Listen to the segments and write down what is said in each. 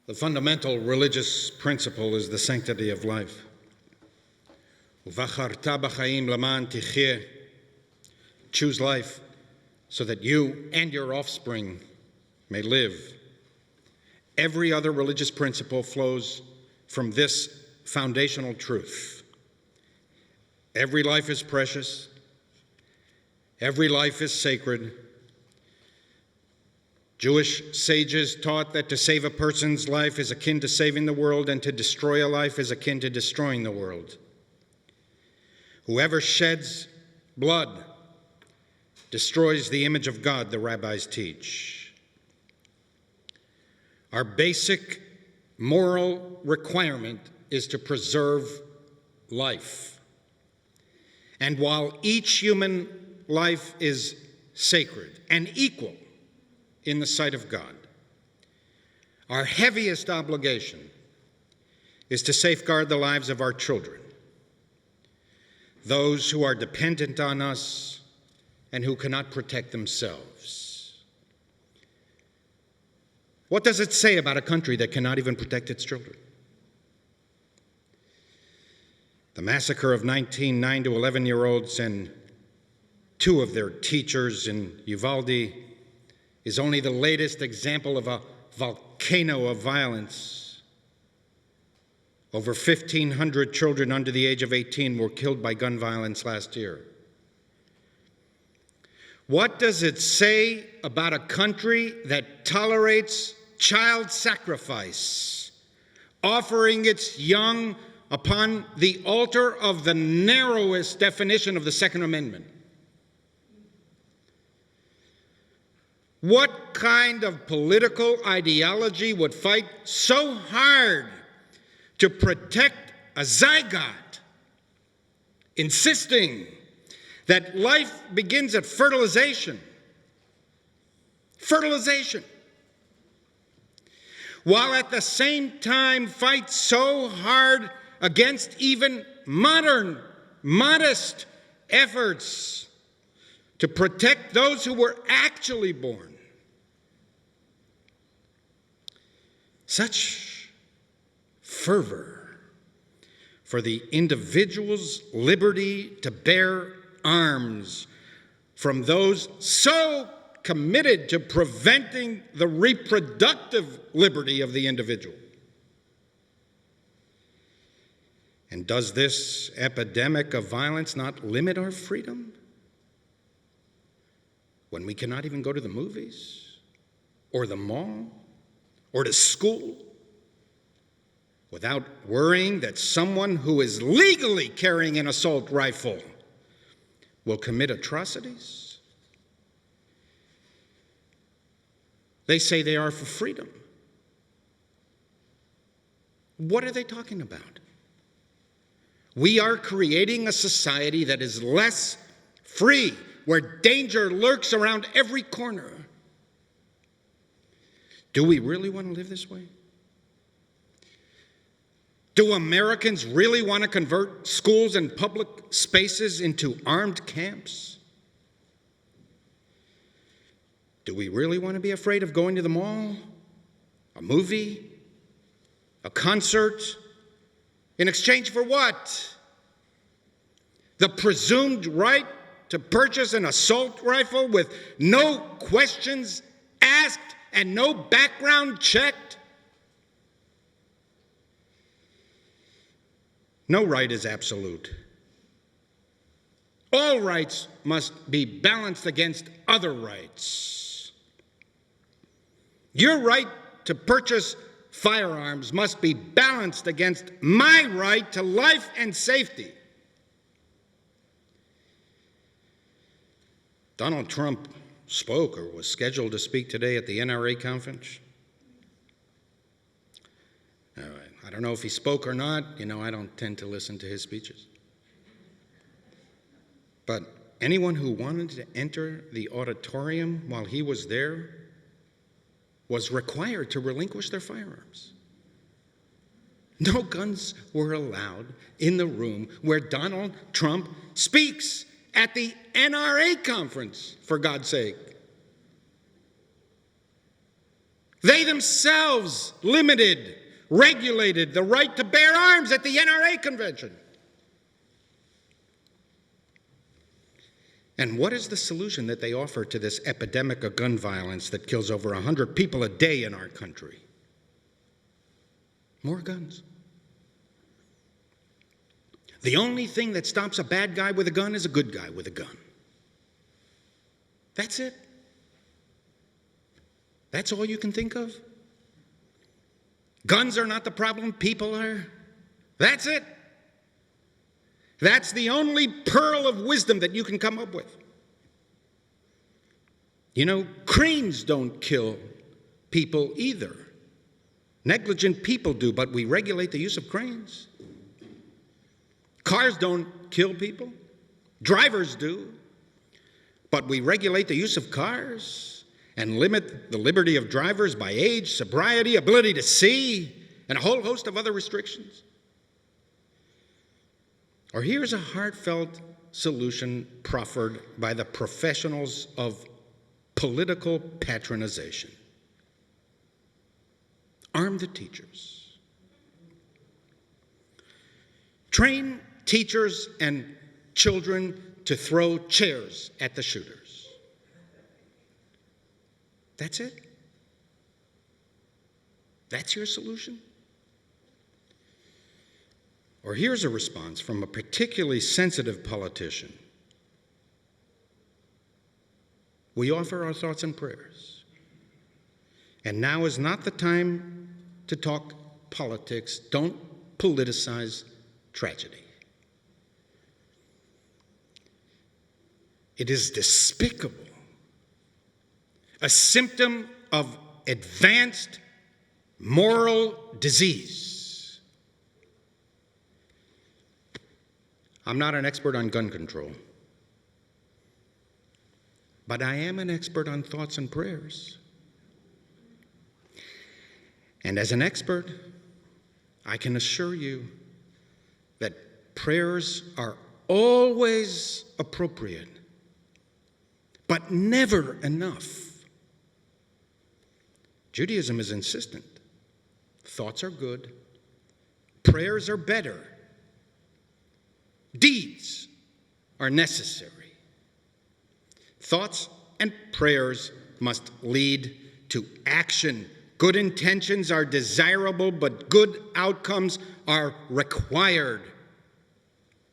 The fundamental religious principle is the sanctity of life. Uvacharta b'chaim laman tichye. Choose life so that you and your offspring may live. Every other religious principle flows from this foundational truth. Every life is precious. Every life is sacred. Jewish sages taught that to save a person's life is akin to saving the world, and to destroy a life is akin to destroying the world. Whoever sheds blood destroys the image of God, the rabbis teach. Our basic moral requirement is to preserve life. And while each human life is sacred and equal in the sight of God, our heaviest obligation is to safeguard the lives of our children, those who are dependent on us and who cannot protect themselves. What does it say about a country that cannot even protect its children? The massacre of 19 9 to 11-year-olds and two of their teachers in Uvalde is only the latest example of a volcano of violence. Over 1,500 children under the age of 18 were killed by gun violence last year. What does it say about a country that tolerates child sacrifice, offering its young upon the altar of the narrowest definition of the Second Amendment? What kind of political ideology would fight so hard to protect a zygote, insisting that life begins at fertilization? Fertilization. While at the same time fight so hard against even modern, modest efforts to protect those who were actually born. Such fervor for the individual's liberty to bear arms from those so committed to preventing the reproductive liberty of the individual. And does this epidemic of violence not limit our freedom? When we cannot even go to the movies, or the mall, or to school, without worrying that someone who is legally carrying an assault rifle will commit atrocities? They say they are for freedom. What are they talking about? We are creating a society that is less free, where danger lurks around every corner. Do we really want to live this way? Do Americans really want to convert schools and public spaces into armed camps? Do we really want to be afraid of going to the mall, a movie, a concert, in exchange for what? The presumed right to purchase an assault rifle with no questions asked and no background checked? No right is absolute. All rights must be balanced against other rights. Your right to purchase firearms must be balanced against my right to life and safety. Donald Trump spoke, or was scheduled to speak today, at the NRA conference. I don't know if he spoke or not. I don't tend to listen to his speeches. But anyone who wanted to enter the auditorium while he was there was required to relinquish their firearms. No guns were allowed in the room where Donald Trump speaks at the NRA conference, for God's sake. They themselves limited, regulated the right to bear arms at the NRA convention. And what is the solution that they offer to this epidemic of gun violence that kills over 100 people a day in our country? More guns. The only thing that stops a bad guy with a gun is a good guy with a gun. That's it. That's all you can think of? Guns are not the problem, people are. That's it. That's the only pearl of wisdom that you can come up with. You know, cranes don't kill people either. Negligent people do, but we regulate the use of cranes. Cars don't kill people. Drivers do. But we regulate the use of cars and limit the liberty of drivers by age, sobriety, ability to see, and a whole host of other restrictions. Or here's a heartfelt solution proffered by the professionals of political patronization. Arm the teachers. Train teachers and children to throw chairs at the shooters. That's it? That's your solution? Or here's a response from a particularly sensitive politician. We offer our thoughts and prayers. And now is not the time to talk politics. Don't politicize tragedy. It is despicable, a symptom of advanced moral disease. I'm not an expert on gun control, but I am an expert on thoughts and prayers. And as an expert, I can assure you that prayers are always appropriate, but never enough. Judaism is insistent. Thoughts are good. Prayers are better. Deeds are necessary. Thoughts and prayers must lead to action. Good intentions are desirable, but good outcomes are required.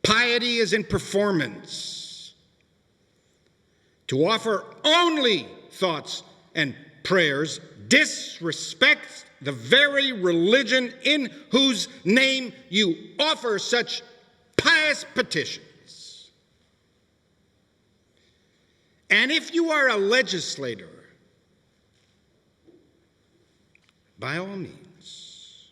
Piety is in performance. To offer only thoughts and prayers disrespects the very religion in whose name you offer such pious petitions. And if you are a legislator, by all means,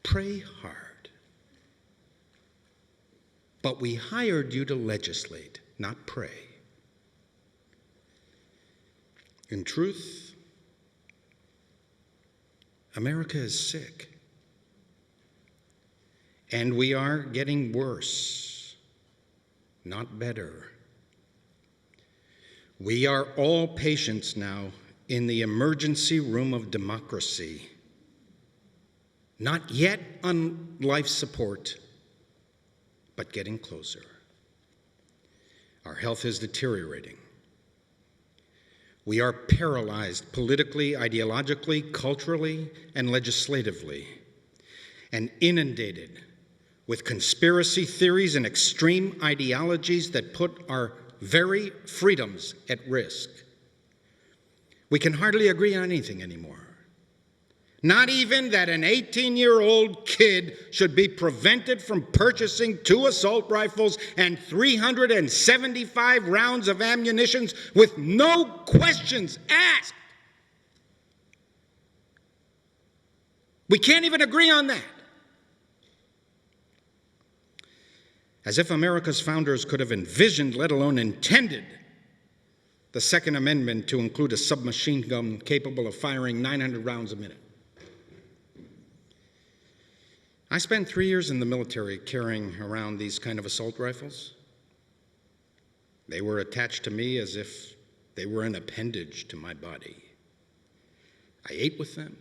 pray hard. But we hired you to legislate, not pray. In truth, America is sick. And we are getting worse, not better. We are all patients now in the emergency room of democracy, not yet on life support, but getting closer. Our health is deteriorating. We are paralyzed politically, ideologically, culturally, and legislatively, and inundated with conspiracy theories and extreme ideologies that put our very freedoms at risk. We can hardly agree on anything anymore. Not even that an 18-year-old kid should be prevented from purchasing 2 assault rifles and 375 rounds of ammunition with no questions asked. We can't even agree on that. As if America's founders could have envisioned, let alone intended, the Second Amendment to include a submachine gun capable of firing 900 rounds a minute. I spent 3 years in the military carrying around these kind of assault rifles. They were attached to me as if they were an appendage to my body. I ate with them.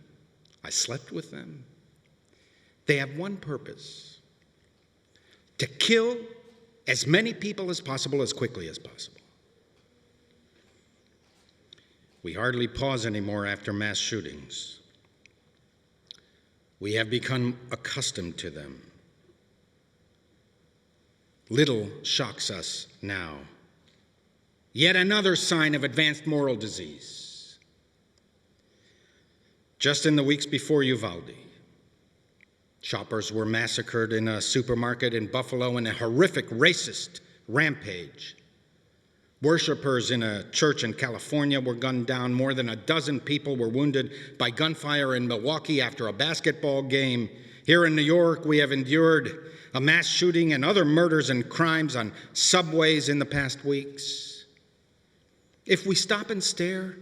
I slept with them. They have one purpose: to kill as many people as possible, as quickly as possible. We hardly pause anymore after mass shootings. We have become accustomed to them. Little shocks us now. Yet another sign of advanced moral disease. Just in the weeks before Uvalde, shoppers were massacred in a supermarket in Buffalo in a horrific racist rampage. Worshippers in a church in California were gunned down. More than a dozen people were wounded by gunfire in Milwaukee after a basketball game. Here in New York, we have endured a mass shooting and other murders and crimes on subways in the past weeks. If we stop and stare,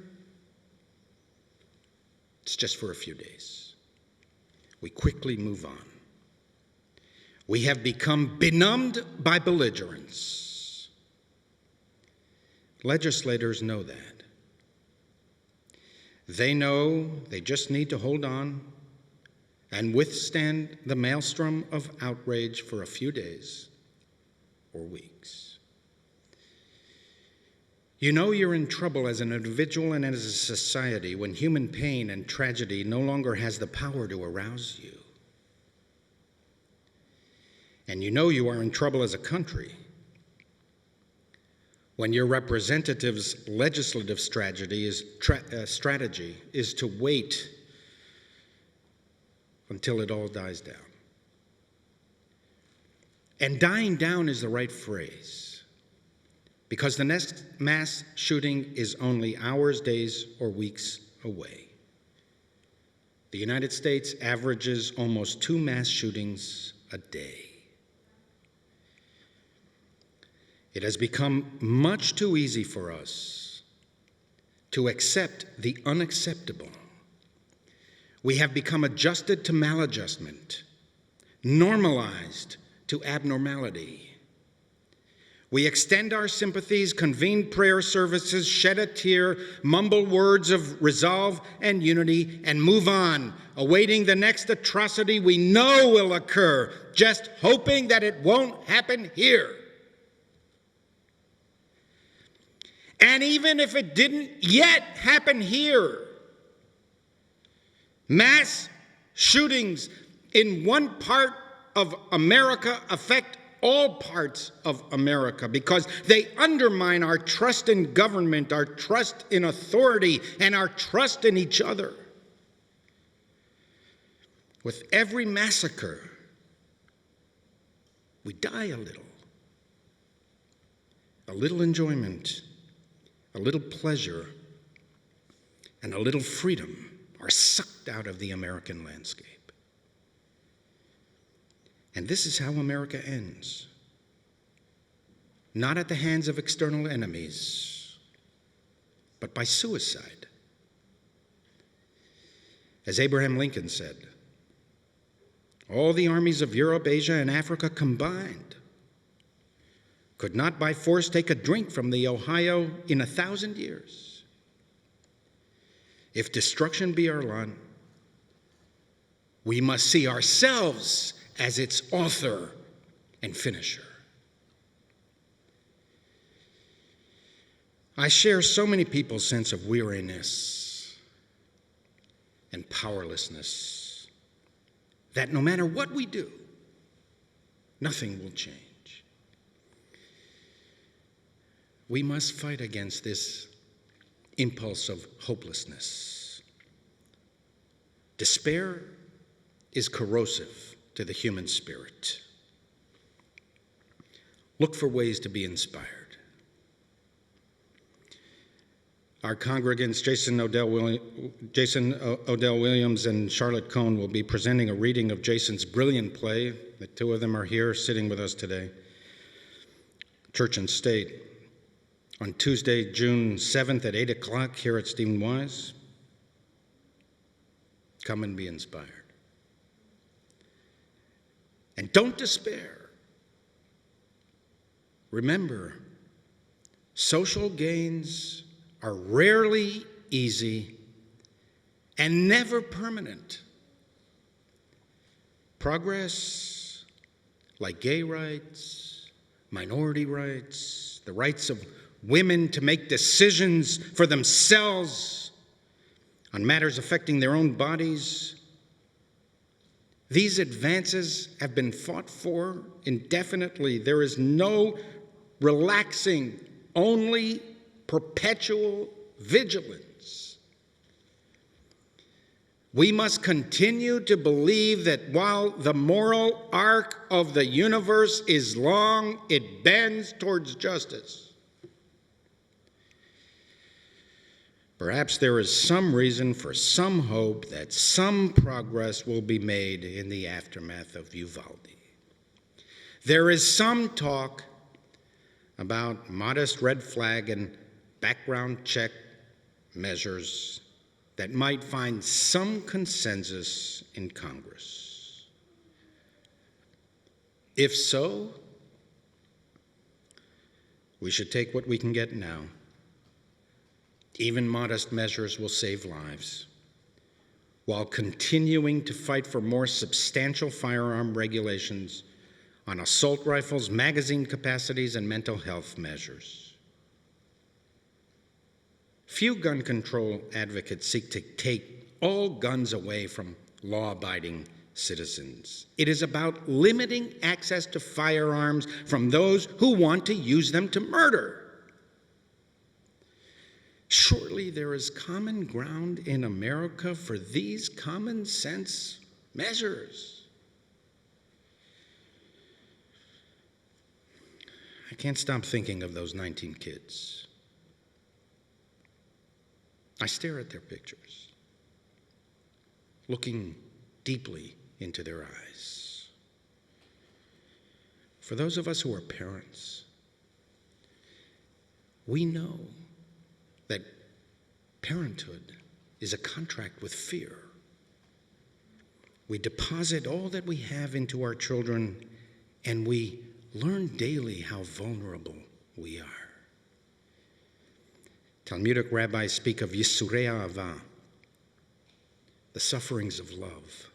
it's just for a few days. We quickly move on. We have become benumbed by belligerence. Legislators know that. They know they just need to hold on and withstand the maelstrom of outrage for a few days or weeks. You know you're in trouble as an individual and as a society when human pain and tragedy no longer has the power to arouse you. And you know you are in trouble as a country when your representatives' legislative strategy is to wait until it all dies down. And dying down is the right phrase, because the next mass shooting is only hours, days, or weeks away. The United States averages almost 2 mass shootings a day. It has become much too easy for us to accept the unacceptable. We have become adjusted to maladjustment, normalized to abnormality. We extend our sympathies, convene prayer services, shed a tear, mumble words of resolve and unity, and move on, awaiting the next atrocity we know will occur, just hoping that it won't happen here. And even if it didn't yet happen here, mass shootings in one part of America affect all parts of America because they undermine our trust in government, our trust in authority, and our trust in each other. With every massacre, we die a little enjoyment, a little pleasure, and a little freedom are sucked out of the American landscape. And this is how America ends. Not at the hands of external enemies, but by suicide. As Abraham Lincoln said, all the armies of Europe, Asia, and Africa combined could not by force take a drink from the Ohio in 1,000 years. If destruction be our lot, we must see ourselves as its author and finisher. I share so many people's sense of weariness and powerlessness that no matter what we do, nothing will change. We must fight against this impulse of hopelessness. Despair is corrosive to the human spirit. Look for ways to be inspired. Our congregants, Jason Odell Williams and Charlotte Cohn, will be presenting a reading of Jason's brilliant play. The two of them are here sitting with us today. Church and State. On Tuesday, June 7th at 8 o'clock here at Stephen Wise. Come and be inspired. And don't despair. Remember, social gains are rarely easy and never permanent. Progress, like gay rights, minority rights, the rights of women to make decisions for themselves on matters affecting their own bodies, these advances have been fought for indefinitely. There is no relaxing, only perpetual vigilance. We must continue to believe that while the moral arc of the universe is long, it bends towards justice. Perhaps there is some reason for some hope that some progress will be made in the aftermath of Uvalde. There is some talk about modest red flag and background check measures that might find some consensus in Congress. If so, we should take what we can get now. Even modest measures will save lives, while continuing to fight for more substantial firearm regulations on assault rifles, magazine capacities, and mental health measures. Few gun control advocates seek to take all guns away from law-abiding citizens. It is about limiting access to firearms from those who want to use them to murder. Surely there is common ground in America for these common sense measures. I can't stop thinking of those 19 kids. I stare at their pictures, looking deeply into their eyes. For those of us who are parents, we know that parenthood is a contract with fear. We deposit all that we have into our children, and we learn daily how vulnerable we are. Talmudic rabbis speak of Yisurei Ahava, the sufferings of love.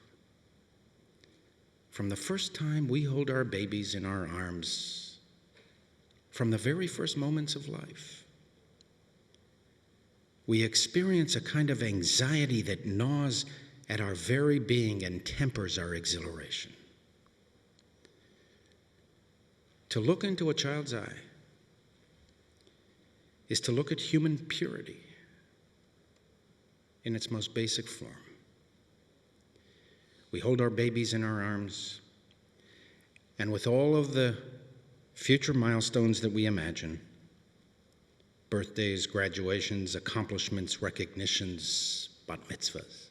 From the first time we hold our babies in our arms, from the very first moments of life, we experience a kind of anxiety that gnaws at our very being and tempers our exhilaration. To look into a child's eye is to look at human purity in its most basic form. We hold our babies in our arms, and with all of the future milestones that we imagine, birthdays, graduations, accomplishments, recognitions, bat mitzvahs,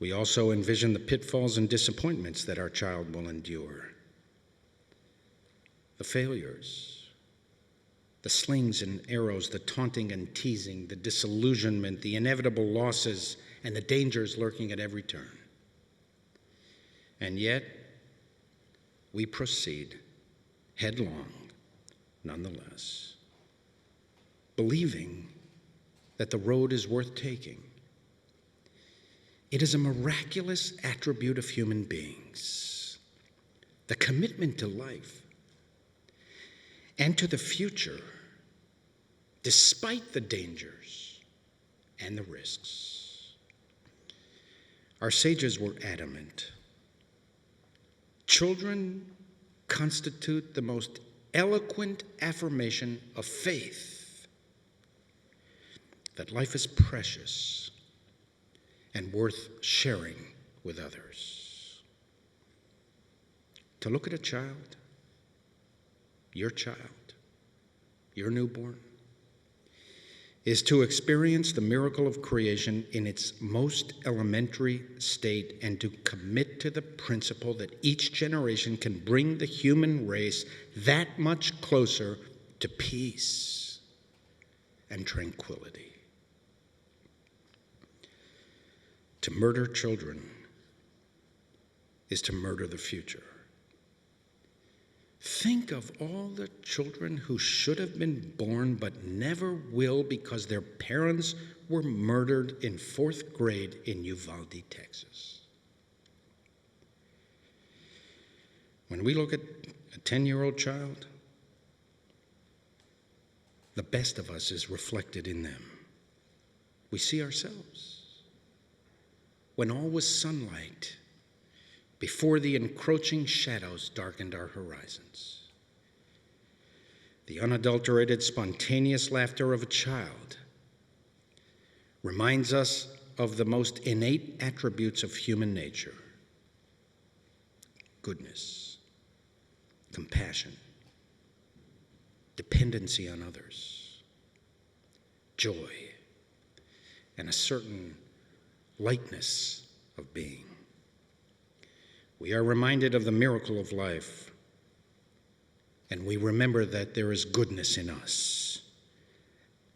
we also envision the pitfalls and disappointments that our child will endure, the failures, the slings and arrows, the taunting and teasing, the disillusionment, the inevitable losses, and the dangers lurking at every turn. And yet, we proceed headlong, nonetheless, believing that the road is worth taking. It is a miraculous attribute of human beings, the commitment to life and to the future, despite the dangers and the risks. Our sages were adamant. Children constitute the most eloquent affirmation of faith that life is precious and worth sharing with others. To look at a child, your newborn, is to experience the miracle of creation in its most elementary state and to commit to the principle that each generation can bring the human race that much closer to peace and tranquility. To murder children is to murder the future. Think of all the children who should have been born but never will because their parents were murdered in 4th grade in Uvalde, Texas. When we look at a 10-year-old child, the best of us is reflected in them. We see ourselves. When all was sunlight, before the encroaching shadows darkened our horizons. The unadulterated, spontaneous laughter of a child reminds us of the most innate attributes of human nature: goodness, compassion, dependency on others, joy, and a certain lightness of being. We are reminded of the miracle of life, and we remember that there is goodness in us,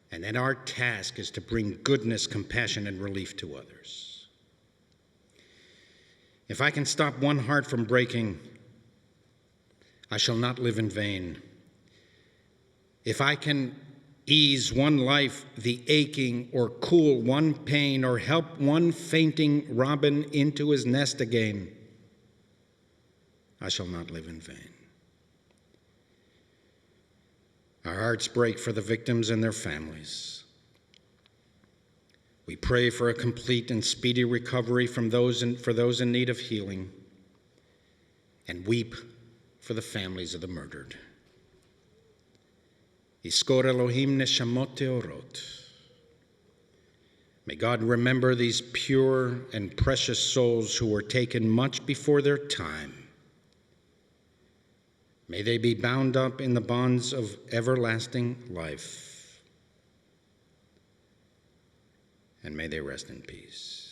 and that our task is to bring goodness, compassion, and relief to others. If I can stop one heart from breaking, I shall not live in vain. If I can ease one life the aching, or cool one pain, or help one fainting robin into his nest again, I shall not live in vain. Our hearts break for the victims and their families. We pray for a complete and speedy recovery for those in need of healing, and weep for the families of the murdered. Iskor Elohim neshamot teorot. May God remember these pure and precious souls who were taken much before their time. May they be bound up in the bonds of everlasting life, and may they rest in peace.